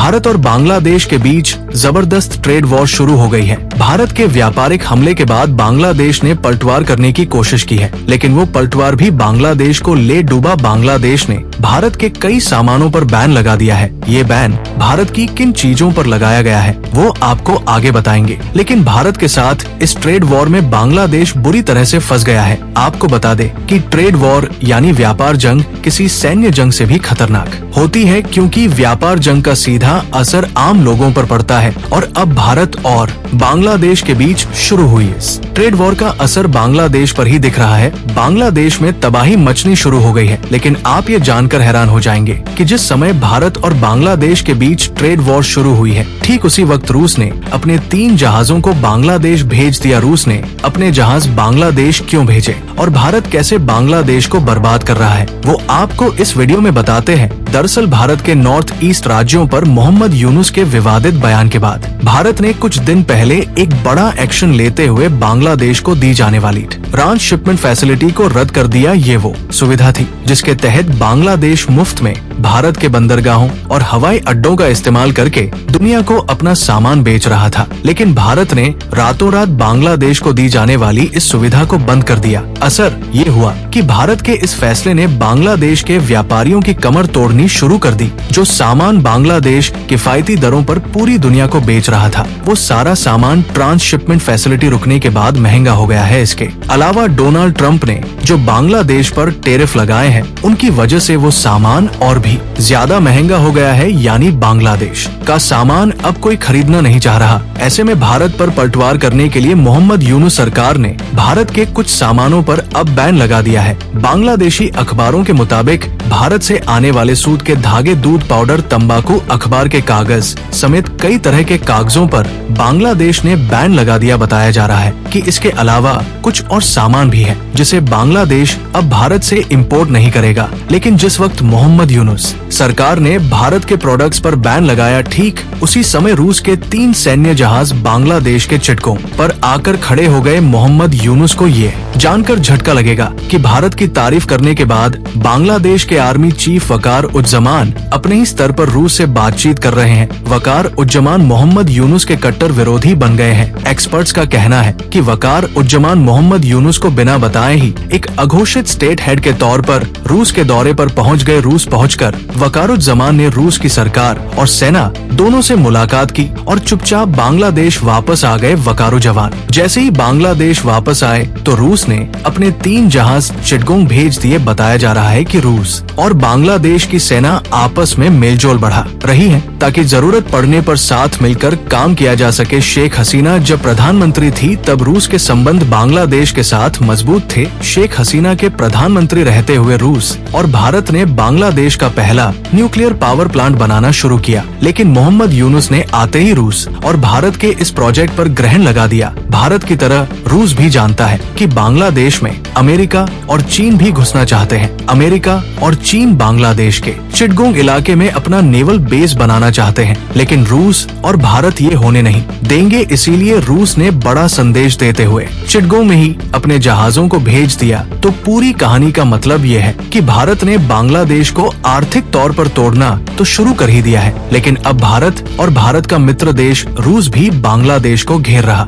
भारत और बांग्लादेश के बीच जबरदस्त ट्रेड वॉर शुरू हो गई है। भारत के व्यापारिक हमले के बाद बांग्लादेश ने पलटवार करने की कोशिश की है, लेकिन वो पलटवार भी बांग्लादेश को ले डूबा। बांग्लादेश ने भारत के कई सामानों पर बैन लगा दिया है। ये बैन भारत की किन चीजों पर लगाया गया है वो आपको आगे बताएंगे, लेकिन भारत के साथ इस ट्रेड वॉर में बांग्लादेश बुरी तरह से फंस गया है। आपको बता दे कि ट्रेड वॉर यानी व्यापार जंग किसी सैन्य जंग से भी खतरनाक होती है, क्योंकि व्यापार जंग का सीधा असर आम लोगों पर पड़ता है और अब भारत और बांग्लादेश के बीच शुरू हुई इस ट्रेड वॉर का असर बांग्लादेश पर ही दिख रहा है। बांग्लादेश में तबाही मचनी शुरू हो गई है, लेकिन आप ये जानकर हैरान हो जाएंगे कि जिस समय भारत और बांग्लादेश के बीच ट्रेड वॉर शुरू हुई है, ठीक उसी वक्त रूस ने अपने 3 जहाजों को बांग्लादेश भेज दिया। रूस ने अपने जहाज बांग्लादेश क्यों भेजे और भारत कैसे बांग्लादेश को बर्बाद कर रहा है, वो आपको इस वीडियो में बताते हैं। दरअसल भारत के नॉर्थ ईस्ट राज्यों पर मोहम्मद यूनुस के विवादित बयान के बाद भारत ने कुछ दिन पहले एक बड़ा एक्शन लेते हुए बांग्लादेश को दी जाने वाली ट्रांसशिपमेंट फैसिलिटी को रद्द कर दिया। ये वो सुविधा थी जिसके तहत बांग्लादेश मुफ्त में भारत के बंदरगाहों और हवाई अड्डों का इस्तेमाल करके दुनिया को अपना सामान बेच रहा था, लेकिन भारत ने रातों रात बांग्लादेश को दी जाने वाली इस सुविधा को बंद कर दिया। असर ये हुआ कि भारत के इस फैसले ने बांग्लादेश के व्यापारियों की कमर तोड़नी शुरू कर दी। जो सामान बांग्लादेश किफायती दरों पर पूरी दुनिया को बेच रहा था, वो सारा सामान ट्रांसशिपमेंट फैसिलिटी रुकने के बाद महंगा हो गया है। इसके अलावा डोनाल्ड ट्रंप ने जो बांग्लादेश पर टैरिफ लगाए हैं, उनकी वजह से वो सामान और भी ज्यादा महंगा हो गया है, यानी बांग्लादेश का सामान अब कोई खरीदना नहीं चाह रहा। ऐसे में भारत पर पलटवार करने के लिए मोहम्मद यूनुस सरकार ने भारत के कुछ सामानों पर अब बैन लगा दिया है। बांग्लादेशी अखबारों के मुताबिक भारत से आने वाले सूत के धागे, दूध पाउडर, तंबाकू, अखबार के कागज समेत कई तरह के कागजों पर बांग्लादेश ने बैन लगा दिया। बताया जा रहा है कि इसके अलावा कुछ और सामान भी है जिसे बांग्लादेश अब भारत से इंपोर्ट नहीं करेगा। लेकिन जिस वक्त मोहम्मद यूनुस सरकार ने भारत के प्रोडक्ट्स पर बैन लगाया, ठीक उसी समय रूस के 3 सैन्य जहाज बांग्लादेश के चिटकों पर आकर खड़े हो गए। मोहम्मद यूनुस को ये जानकर झटका लगेगा कि भारत की तारीफ करने के बाद बांग्लादेश के आर्मी चीफ वकार उज्जमान अपने ही स्तर पर रूस से बातचीत कर रहे हैं। वकार उज्जमान मोहम्मद यूनुस के कट्टर विरोधी बन गए हैं। एक्सपर्ट्स का कहना है कि वकार उज्जमान मोहम्मद यूनुस को बिना बताए ही एक अघोषित स्टेट हेड के तौर पर रूस के दौरे पर पहुंच गए। रूस पहुंचकर वकारुज्जमान ने रूस की सरकार और सेना दोनों से मुलाकात की और चुपचाप बांग्लादेश वापस आ गए वकारुज्जमान। जैसे ही बांग्लादेश वापस आए तो रूस ने अपने 3 जहाज चिटगोंग भेज दिए। बताया जा रहा है कि रूस और बांग्लादेश की सेना आपस में मेलजोल बढ़ा रही है ताकि जरूरत पड़ने पर साथ मिलकर काम किया जा सके। शेख हसीना जब प्रधानमंत्री थी तब रूस के संबंध बांग्लादेश के साथ मजबूत थे। शेख हसीना के प्रधानमंत्री रहते हुए रूस और भारत ने बांग्लादेश का पहला न्यूक्लियर पावर प्लांट बनाना शुरू किया, लेकिन मोहम्मद यूनुस ने आते ही रूस और भारत के इस प्रोजेक्ट पर ग्रहण लगा दिया। भारत की तरह रूस भी जानता है कि बांग्लादेश में अमेरिका और चीन भी घुसना चाहते हैं। अमेरिका और चीन बांग्लादेश के चिटगोंग इलाके में अपना नेवल बेस बनाना चाहते हैं, लेकिन रूस और भारत ये होने नहीं देंगे। इसीलिए रूस ने बड़ा संदेश देते हुए चिटगोंग में ही अपने जहाजों को भेज दिया। तो पूरी कहानी का मतलब ये है कि भारत ने बांग्लादेश को आर्थिक तौर पर तोड़ना तो शुरू कर ही दिया है, लेकिन अब भारत और भारत का मित्र देश रूस भी बांग्लादेश को घेर रहा।